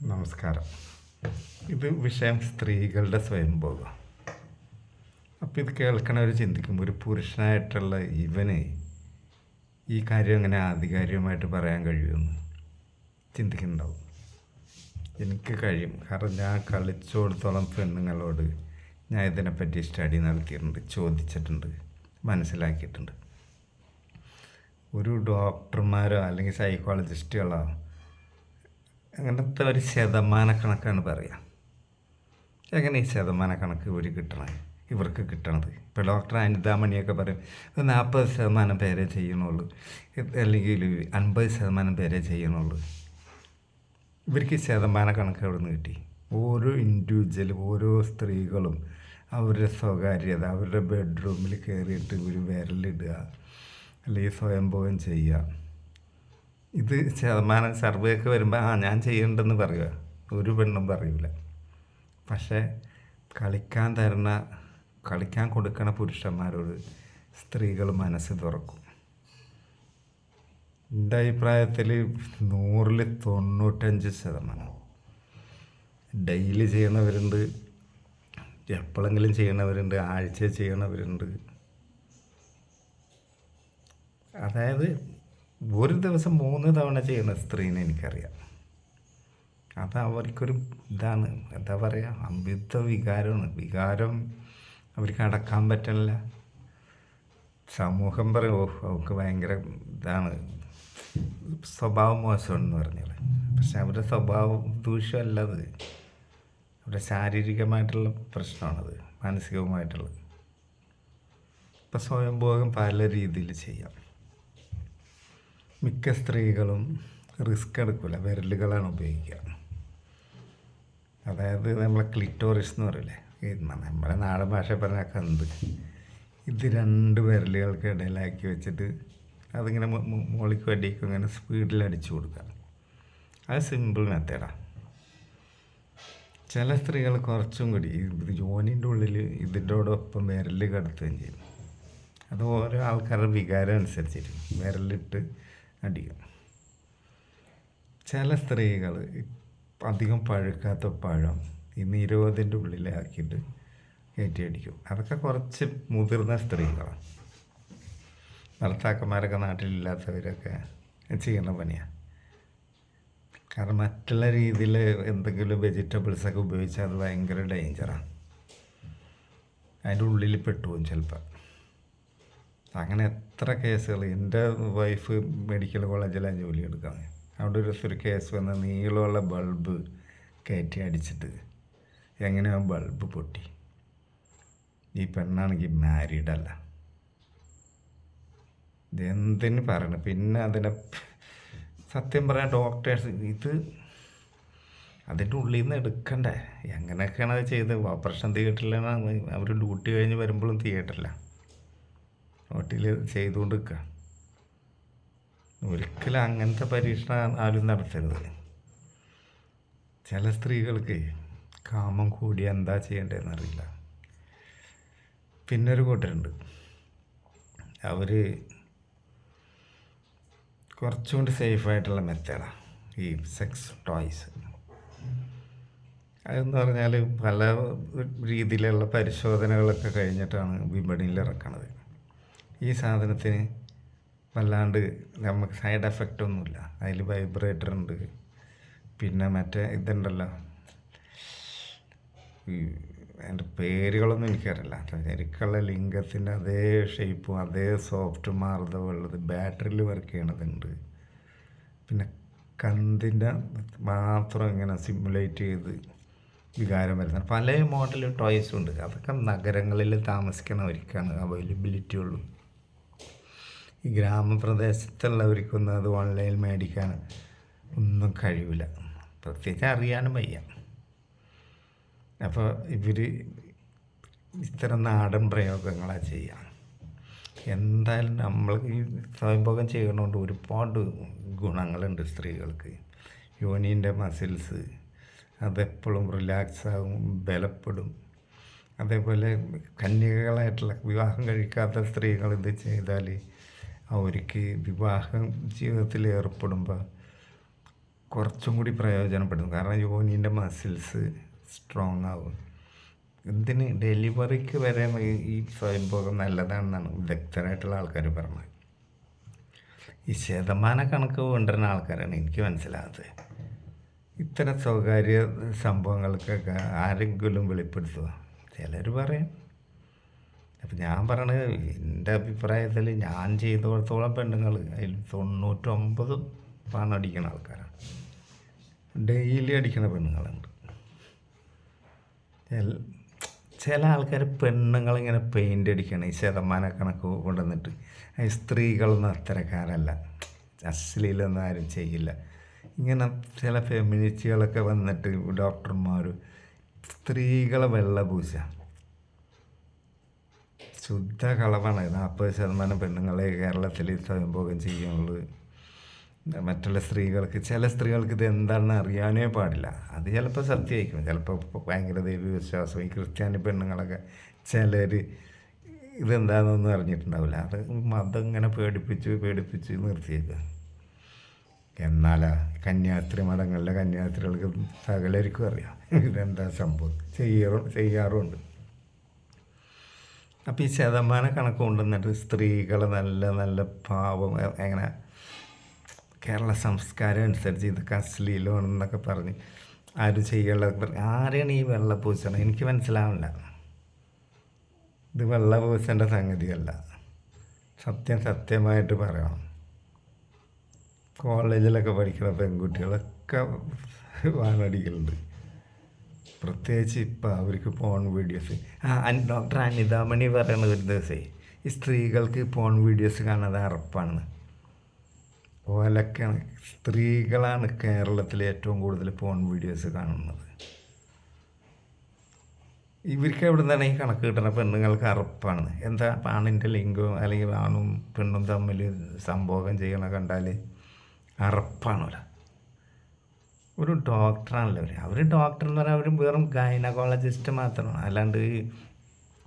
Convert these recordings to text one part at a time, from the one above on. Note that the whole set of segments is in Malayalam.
നമസ്കാരം. ഇത് വിഷയം സ്ത്രീകളുടെ സ്വയംഭോഗം. അപ്പോൾ ഇത് കേൾക്കണവർ ചിന്തിക്കും, ഒരു പുരുഷനായിട്ടുള്ള ഇവന് ഈ കാര്യം എങ്ങനെ ആധികാരികമായിട്ട് പറയാൻ കഴിയുമെന്ന് ചിന്തിക്കുന്നുണ്ടാവും. എനിക്ക് കഴിയും, കാരണം ഞാൻ കളിച്ചോടത്തോളം പെണ്ണുങ്ങളോട് ഞാൻ ഇതിനെപ്പറ്റി സ്റ്റഡി നടത്തിയിട്ടുണ്ട്, ചോദിച്ചിട്ടുണ്ട്, മനസ്സിലാക്കിയിട്ടുണ്ട്. ഒരു ഡോക്ടർമാരോ അല്ലെങ്കിൽ സൈക്കോളജിസ്റ്റുകളോ അങ്ങനത്തെ ഒരു ശതമാനക്കണക്കാണ് പറയുക. എങ്ങനെ ഈ ശതമാനക്കണക്ക് ഇവർക്ക് കിട്ടണത്? ഇപ്പോൾ ഡോക്ടർ അനിതാമണിയൊക്കെ പറയും 40% പേരെ ചെയ്യണുള്ളൂ, അല്ലെങ്കിൽ 50% പേരെ ചെയ്യണുള്ളൂ. ഇവർക്ക് ശതമാനക്കണക്ക് എവിടെ നിന്ന് കിട്ടി? ഓരോ ഇൻഡിവിജ്വലും ഓരോ സ്ത്രീകളും അവരുടെ സ്വകാര്യത, അവരുടെ ബെഡ്റൂമിൽ കയറിയിട്ട് ഒരു വിരലിടുക അല്ലെങ്കിൽ സ്വയംഭോഗം ചെയ്യുക. ഇത് ശതമാനം സർവേ ഒക്കെ വരുമ്പോൾ ഞാൻ ചെയ്യണ്ടെന്ന് പറയുക, ഒരു പെണ്ണും പറയൂല. പക്ഷേ കളിക്കാൻ കൊടുക്കണ പുരുഷന്മാരോട് സ്ത്രീകൾ മനസ്സ് തുറക്കും. എൻ്റെ അഭിപ്രായത്തിൽ 100-95% ഡെയിലി ചെയ്യണവരുണ്ട്, എപ്പോഴെങ്കിലും ചെയ്യണവരുണ്ട്, ആഴ്ച ചെയ്യണവരുണ്ട്. അതായത് ഒരു ദിവസം 3 തവണ ചെയ്യുന്ന സ്ത്രീനെ എനിക്കറിയാം. അത് അവർക്കൊരു ഇതാണ്, എന്താ പറയുക, അമിത വികാരം അവർക്ക് അടക്കാൻ പറ്റില്ല. സമൂഹം പറയും അവർക്ക് ഭയങ്കര ഇതാണ്, സ്വഭാവം മോശമെന്ന് പറഞ്ഞാൽ. പക്ഷെ അവരുടെ സ്വഭാവം ദൂഷ്യമല്ലത്, അവരുടെ ശാരീരികമായിട്ടുള്ള പ്രശ്നമാണത്, മാനസികവുമായിട്ടുള്ളത്. ഇപ്പം സ്വയംഭോഗം പല രീതിയിൽ ചെയ്യാം. മിക്ക സ്ത്രീകളും റിസ്ക് എടുക്കില്ല, വിരലുകളാണ് ഉപയോഗിക്കുക. അതായത് നമ്മളെ ക്ലിറ്റോറിസ് എന്ന് പറയില്ലേ, നമ്മുടെ നാടൻ ഭാഷ പറഞ്ഞാൽ കന്ത്. ഇത് 2 വിരലുകൾക്ക് ഇടയിലാക്കി വെച്ചിട്ട് അതിങ്ങനെ മുകളിലേക്ക് അടിക്കും, ഇങ്ങനെ സ്പീഡിൽ അടിച്ചു കൊടുക്കുക. അത് സിമ്പിൾ മെത്തേഡാണ്. ചില സ്ത്രീകൾ കുറച്ചും കൂടി യോനിൻ്റെ ഉള്ളിൽ ഇതിൻ്റെയോടൊപ്പം വിരൽ കടത്തുകയും ചെയ്യും. അത് ഓരോ ആൾക്കാരുടെ വികാരം അനുസരിച്ചിരിക്കും, വിരലിട്ട് അടിക്കും. ചില സ്ത്രീകൾ അധികം പഴുക്കാത്ത പഴം ഈ നിരോധൻ്റെ ഉള്ളിലാക്കിയിട്ട് കയറ്റി അടിക്കും. അതൊക്കെ കുറച്ച് മുതിർന്ന സ്ത്രീകളാണ്. ഭർത്താക്കന്മാരൊക്കെ നാട്ടിലില്ലാത്തവരൊക്കെ ചെയ്യുന്ന പണിയാണ്. കാരണം മറ്റുള്ള രീതിയിൽ എന്തെങ്കിലും വെജിറ്റബിൾസൊക്കെ ഉപയോഗിച്ചാൽ അത് ഭയങ്കര ഡേഞ്ചറാണ്. അതിൻ്റെ ഉള്ളിൽ പെട്ടുപോകും ചിലപ്പോൾ. അങ്ങനെ എത്ര കേസുകൾ. എൻ്റെ വൈഫ് മെഡിക്കൽ കോളേജിലാണ് ജോലി എടുക്കുന്നത്. അവിടെ ഒരു കേസ് വന്ന് നീളമുള്ള ബൾബ് കയറ്റി അടിച്ചിട്ട് എങ്ങനെയോ ബൾബ് പൊട്ടി. ഈ പെണ്ണാണെങ്കിൽ മാരീഡല്ല. ഇതെന്തിന് പറയണം. പിന്നെ അതിനെ സത്യം പറയാൻ ഡോക്ടേഴ്സ് അതിൻ്റെ ഉള്ളിൽ നിന്ന് എടുക്കണ്ടേ? എങ്ങനെയൊക്കെയാണ് അത് ചെയ്ത്? ഓപ്പറേഷൻ തിയേറ്ററിലാണ് അവർ ഡ്യൂട്ടി കഴിഞ്ഞ് വരുമ്പോഴും തിയേറ്ററിലാണ് ഹോട്ടൽ ചെയ്തുകൊണ്ട് നിൽക്കുക. ഒരിക്കലും അങ്ങനത്തെ പരീക്ഷണം ആരും നടത്തരുത്. ചില സ്ത്രീകൾക്ക് കാമം കൂടി എന്താ ചെയ്യേണ്ടതെന്ന് അറിയില്ല. പിന്നെ ഒരു കൂട്ടരുണ്ട്, അവർ കുറച്ചും കൂടി സേഫായിട്ടുള്ള മെത്തേഡാണ് ഈ സെക്സ് ടോയ്സ്. അതെന്ന് പറഞ്ഞാൽ പല രീതിയിലുള്ള പരിശോധനകളൊക്കെ കഴിഞ്ഞിട്ടാണ് വിപണിയിൽ ഇറക്കണത്. ഈ സാധനത്തിന് വല്ലാണ്ട് നമുക്ക് സൈഡ് എഫക്റ്റ് ഒന്നുമില്ല. അതിൽ വൈബ്രേറ്റർ ഉണ്ട്, പിന്നെ മറ്റേ ഇതുണ്ടല്ലോ, അതിൻ്റെ പേരുകളൊന്നും എനിക്കറിയില്ല. ശരിക്കുള്ള ലിംഗത്തിൻ്റെ അതേ ഷേപ്പും അതേ സോഫ്റ്റ് മാർദ്ദവും ഉള്ളത് ബാറ്ററിയിൽ വർക്ക് ചെയ്യണതുണ്ട്. പിന്നെ കന്തിൻ്റെ മാത്രം ഇങ്ങനെ സിമുലേറ്റ് ചെയ്ത് വികാരം വരുന്നത് പല മോഡൽ ടോയ്സും ഉണ്ട്. അതൊക്കെ നഗരങ്ങളിൽ താമസിക്കുന്നവർക്കാണ് അവൈലബിലിറ്റി ഉള്ളൂ. ഈ ഗ്രാമപ്രദേശത്തുള്ളവർക്കൊന്നും അത് ഓൺലൈനിൽ മേടിക്കാൻ ഒന്നും കഴിയില്ല, പ്രത്യേകിച്ച് അറിയാനും വയ്യ. അപ്പോൾ ഇവർ ഇത്തരം നാടൻ പ്രയോഗങ്ങളാണ് ചെയ്യുക. എന്തായാലും നമ്മൾ ഈ സ്വയംഭോഗം ചെയ്യണോണ്ട് ഒരുപാട് ഗുണങ്ങളുണ്ട് സ്ത്രീകൾക്ക്. യോനീൻ്റെ മസിൽസ് അതെപ്പോഴും റിലാക്സ് ആകും, ബലപ്പെടും. അതേപോലെ കന്യകകളായിട്ടുള്ള വിവാഹം കഴിക്കാത്ത സ്ത്രീകൾ ഇത് ചെയ്താൽ അവർക്ക് വിവാഹ ജീവിതത്തിൽ ഏർപ്പെടുമ്പോൾ കുറച്ചും കൂടി പ്രയോജനപ്പെടും. കാരണം യോനീൻ്റെ മസിൽസ് സ്ട്രോങ് ആവും. എന്തിന് ഡെലിവറിക്ക് വരെ ഈ സ്വയംഭോഗം നല്ലതാണെന്നാണ് വിദഗ്ധരായിട്ടുള്ള ആൾക്കാർ പറഞ്ഞത്. ഈ ശതമാന കണക്ക് കൊണ്ടുവരുന്ന ആൾക്കാരാണ് എനിക്ക് മനസ്സിലാകാത്തത്. ഇത്തരം സ്വകാര്യ സംഭവങ്ങൾക്കൊക്കെ ആരെങ്കിലും വെളിപ്പെടുത്തുക. ചിലർ പറയും. അപ്പം ഞാൻ പറയണത് എൻ്റെ അഭിപ്രായത്തിൽ ഞാൻ ചെയ്തിടത്തോളം പെണ്ണുങ്ങൾ അതിൽ 99 പണം അടിക്കുന്ന ആൾക്കാരാണ്. ഡെയിലി അടിക്കുന്ന പെണ്ണുങ്ങളുണ്ട്. ചില ആൾക്കാർ പെണ്ണുങ്ങളിങ്ങനെ പെയിൻ്റ് അടിക്കണം ഈ ശതമാന കണക്ക് കൊണ്ടുവന്നിട്ട്. സ്ത്രീകളൊന്നും അത്തരക്കാരല്ല, അശ്ലീലൊന്നും ആരും ചെയ്യില്ല. ഇങ്ങനെ ചില ഫെമിനിസ്റ്റുകളൊക്കെ വന്നിട്ട് ഡോക്ടർമാർ സ്ത്രീകളെ വെള്ളപൂശ ശുദ്ധ കളവാണ്. 40% പെണ്ണുങ്ങളെ കേരളത്തിൽ സ്വയംഭോഗം ചെയ്യുന്നുള്ളൂ. മറ്റുള്ള സ്ത്രീകൾക്ക്, ചില സ്ത്രീകൾക്ക് ഇത് എന്താണെന്ന് അറിയാനേ പാടില്ല. അത് ചിലപ്പോൾ സത്യമായിരിക്കും, ചിലപ്പോൾ ഭയങ്കര ദൈവവിശ്വാസം. ഈ ക്രിസ്ത്യാനി പെണ്ണുങ്ങളൊക്കെ ചിലർ ഇതെന്താണെന്നൊന്നും അറിഞ്ഞിട്ടുണ്ടാവില്ല. അത് മതം ഇങ്ങനെ പേടിപ്പിച്ച് നിർത്തിയേക്കുക. എന്നാലാ കന്യാസ്ത്രീ മഠങ്ങളിലെ കന്യാസ്ത്രീകൾക്ക് സകലർക്കും അറിയാം ഇതെന്താ സംഭവം, ചെയ്യാറുമുണ്ട്. അപ്പോൾ ഈ ശതമാന കണക്ക് കൊണ്ടുവന്നിട്ട് സ്ത്രീകളെ നല്ല നല്ല പാവം എങ്ങനെ കേരള സംസ്കാരം അനുസരിച്ച് ഇതൊക്കെ അശ്ലീലമാണെന്നൊക്കെ പറഞ്ഞ് ആരും ചെയ്യാനുള്ളത് ആരെയാണ് ഈ വെള്ളപൂശണം എനിക്ക് മനസ്സിലാവില്ല. ഇത് വെള്ളപൂശേണ്ട സംഗതിയല്ല. സത്യമായിട്ട് പറയണം. കോളേജിലൊക്കെ പഠിക്കുന്ന പെൺകുട്ടികളൊക്കെ വാനടിക്കലുണ്ട്. പ്രത്യേകിച്ച് ഇപ്പം അവർക്ക് പോൺ വീഡിയോസ്. ഡോക്ടർ അനിതാമണി പറയുന്നത് ഒരു ദിവസമേ ഈ സ്ത്രീകൾക്ക് പോൺ വീഡിയോസ് കാണാതെ അറപ്പാണെന്ന്. ഓലൊക്കെയാണ് സ്ത്രീകളാണ് കേരളത്തിൽ ഏറ്റവും കൂടുതൽ പോൺ വീഡിയോസ് കാണുന്നത്. ഇവർക്ക് എവിടെ നിന്നാണ് ഈ കണക്ക് കിട്ടുന്ന? പെണ്ണുങ്ങൾക്ക് അറപ്പാണ്. എന്താ ആണിൻ്റെ ലിംഗവും അല്ലെങ്കിൽ ആണും പെണ്ണും തമ്മിൽ സംഭോഗം ചെയ്യണ കണ്ടാൽ അറപ്പാണല്ലോ. ഒരു ഡോക്ടറാണല്ലോ അവർ ഡോക്ടർ എന്ന് പറഞ്ഞാൽ അവർ വെറും ഗൈനക്കോളജിസ്റ്റ് മാത്രമാണ്. അല്ലാണ്ട്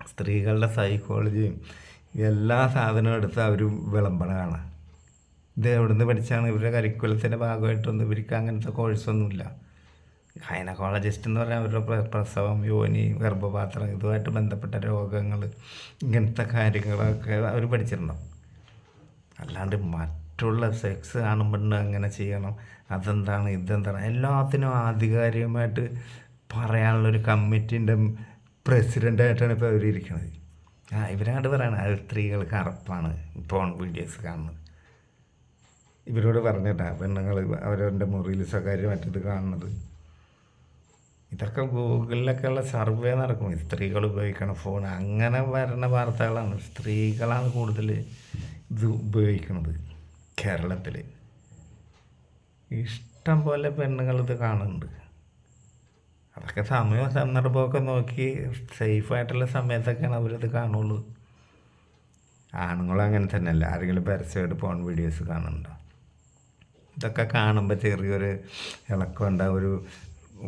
സ്ത്രീകളുടെ സൈക്കോളജിയും എല്ലാ സാധനവും എടുത്ത് അവർ വിളമ്പണതാണ്. ഇത് എവിടെ നിന്ന് പഠിച്ചാണ്? ഇവരുടെ കരിക്കുലത്തിൻ്റെ ഭാഗമായിട്ടൊന്നും ഇവർക്ക് അങ്ങനത്തെ കോഴ്സൊന്നുമില്ല. ഗൈനക്കോളജിസ്റ്റ് എന്ന് പറഞ്ഞാൽ അവരുടെ പ്രസവം, യോനി, ഗർഭപാത്രം ഇതുമായിട്ട് ബന്ധപ്പെട്ട രോഗങ്ങൾ, ഇങ്ങനത്തെ കാര്യങ്ങളൊക്കെ അവർ പഠിച്ചിട്ടുണ്ടാവും. അല്ലാണ്ട് മറ്റുള്ള സെക്സ് കാണുമ്പോൾ അങ്ങനെ ചെയ്യണം, അതെന്താണ് ഇതെന്താണ്, എല്ലാത്തിനും ആധികാരികമായിട്ട് പറയാനുള്ളൊരു കമ്മിറ്റീൻ്റെ പ്രസിഡൻ്റായിട്ടാണ് ഇപ്പോൾ അവരിയ്ക്കുന്നത്. ഇവരാണ്ട് പറയണം അത് സ്ത്രീകൾക്ക് അറപ്പാണ് പോൺ വീഡിയോസ് കാണുന്നത്. ഇവരോട് പറഞ്ഞിട്ടാണ് പെണ്ണുങ്ങൾ അവരവരുടെ മുറിയിൽ സ്വകാര്യമായിട്ടിത് കാണുന്നത്. ഇതൊക്കെ ഗൂഗിളിലൊക്കെയുള്ള സർവേ നടക്കും. സ്ത്രീകൾ ഉപയോഗിക്കണം ഫോൺ, അങ്ങനെ വരുന്ന വാർത്തകളാണ്. സ്ത്രീകളാണ് കൂടുതൽ ഇത് ഉപയോഗിക്കുന്നത് കേരളത്തിൽ. ഇഷ്ടം പോലെ പെണ്ണുങ്ങളിത് കാണുന്നുണ്ട്. അതൊക്കെ സമയവും സന്ദർഭമൊക്കെ നോക്കി സേഫായിട്ടുള്ള സമയത്തൊക്കെയാണ് അവരിത് കാണുള്ളൂ. ആണുങ്ങളും അങ്ങനെ തന്നെയല്ല. ആരെങ്കിലും പരസ്യമായിട്ട് പോൺ വീഡിയോസ് കാണുന്നുണ്ടോ? ഇതൊക്കെ കാണുമ്പോൾ ചെറിയൊരു ഇളക്കം ഉണ്ടാവും. ഒരു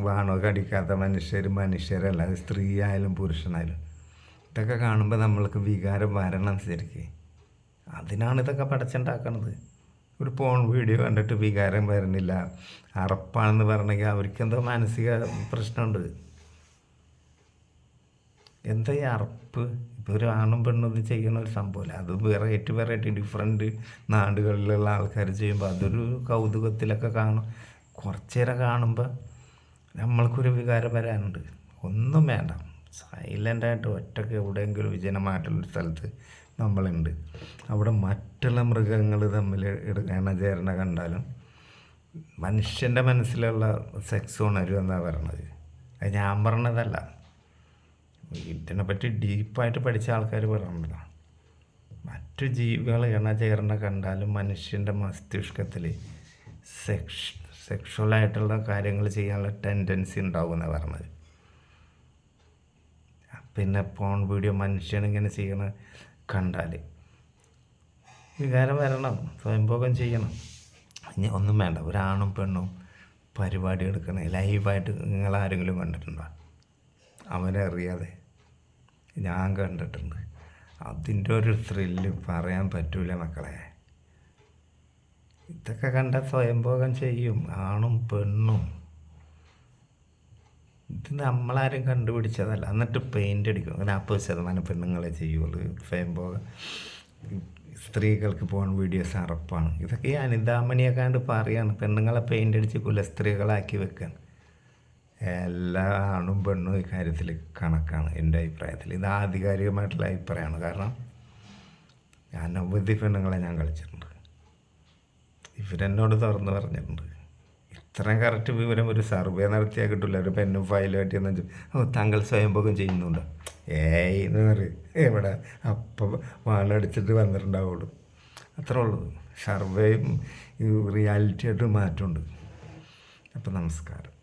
വാണമൊക്കെ അടിക്കാത്ത മനുഷ്യരല്ല, അത് സ്ത്രീ ആയാലും പുരുഷനായാലും. ഇതൊക്കെ കാണുമ്പോൾ നമ്മൾക്ക് വികാരം വരണം ശരിക്ക്. അതിനാണ് ഇതൊക്കെ പടച്ചുണ്ടാക്കണത്. ഒരു പോൺ വീഡിയോ കണ്ടിട്ട് വികാരം വരുന്നില്ല, അറപ്പാണെന്ന് പറഞ്ഞെങ്കിൽ അവർക്കെന്തോ മാനസിക പ്രശ്നമുണ്ട്. എന്താ ഈ അറപ്പ്? ഇപ്പോൾ ഒരു ആണും പെണ്ണും ഇത് ചെയ്യുന്ന ഒരു സംഭവമില്ല. അത് വെറൈറ്റി ഡിഫറെൻറ്റ് നാടുകളിലുള്ള ആൾക്കാർ ചെയ്യുമ്പോൾ അതൊരു കൗതുകത്തിലൊക്കെ കാണും. കുറച്ച് നേരം കാണുമ്പോൾ നമ്മൾക്കൊരു വികാരം വരാനുണ്ട്. ഒന്നും വേണ്ട, സൈലൻ്റായിട്ട് ഒറ്റയ്ക്ക് എവിടെയെങ്കിലും വിജനമായിട്ടുള്ളൊരു സ്ഥലത്ത് നമ്മളുണ്ട്. അവിടെ മറ്റുള്ള മൃഗങ്ങൾ തമ്മിൽ ഇണചേരണ കണ്ടാലും മനുഷ്യൻ്റെ മനസ്സിലുള്ള സെക്സ് ഉണരുമെന്നാണ് പറയണത്. അത് ഞാൻ പറഞ്ഞതല്ല, ഇതിനെപ്പറ്റി ഡീപ്പായിട്ട് പഠിച്ച ആൾക്കാർ പറയുന്നതാണ്. മറ്റു ജീവികൾ ഇണചേരണ കണ്ടാലും മനുഷ്യൻ്റെ മസ്തിഷ്കത്തിൽ സെക്ഷുവലായിട്ടുള്ള കാര്യങ്ങൾ ചെയ്യാനുള്ള ടെൻഡൻസി ഉണ്ടാവുമെന്നാണ് പറഞ്ഞത്. പിന്നെ പോൺ വീഡിയോ മനുഷ്യനിങ്ങനെ ചെയ്യണ കണ്ടാൽ വികാരം വരണം, സ്വയംഭോഗം ചെയ്യണം. ഇനി ഒന്നും വേണ്ട, ഒരാണും പെണ്ണും പരിപാടി എടുക്കണേ ലൈവായിട്ട് നിങ്ങളാരെങ്കിലും കണ്ടിട്ടുണ്ടോ? അവനെ അറിയാതെ ഞാൻ കണ്ടിട്ടുണ്ട്. അതിൻ്റെ ഒരു ത്രില്ല് പറയാൻ പറ്റൂല മക്കളെ. ഇതൊക്കെ കണ്ട സ്വയംഭോഗം ചെയ്യും ആണും പെണ്ണും. ഇത് നമ്മളാരും കണ്ടുപിടിച്ചതല്ല. എന്നിട്ട് പെയിൻ്റ് അടിക്കും. 40% പെണ്ണുങ്ങളെ ചെയ്യുള്ളൂ സ്വയംഭോഗം. സ്ത്രീകൾക്ക് പോകാൻ വീഡിയോസ് അറപ്പാണ്. ഇതൊക്കെ ഈ അനിതാമണിയൊക്കെയാണ്ട് പറയാണ് പെണ്ണുങ്ങളെ പെയിൻ്റ് അടിച്ച് കുലസ്ത്രീകളാക്കി വെക്കാൻ. എല്ലാ ആണും പെണ്ണും ഈ കാര്യത്തിൽ കണക്കാണ് എൻ്റെ അഭിപ്രായത്തിൽ. ഇത് ആധികാരികമായിട്ടുള്ള അഭിപ്രായമാണ്. കാരണം ഞാൻ അനവധി പെണ്ണുങ്ങളെ ഞാൻ കളിച്ചിട്ടുണ്ട്. ഇവരെന്നോട് തുറന്ന് പറഞ്ഞിട്ടുണ്ട്. ഇത്രയും കറക്റ്റ് വിവരം ഒരു സർവേ നടത്തിയാൽ കിട്ടില്ല. ഒരു പെന്നും ഫയലും ആയിട്ടെന്ന് വെച്ചാൽ താങ്കൾ സ്വയംഭോഗം ചെയ്യുന്നുണ്ടോ? എന്ന് പറയും. എവിടെ അപ്പം വാളടിച്ചിട്ട് വന്നിട്ടുണ്ടാവുള്ളൂ. അത്രേ ഉള്ളൂ. സർവേയും റിയാലിറ്റിയായിട്ട് മാറ്റമുണ്ട്. അപ്പം നമസ്കാരം.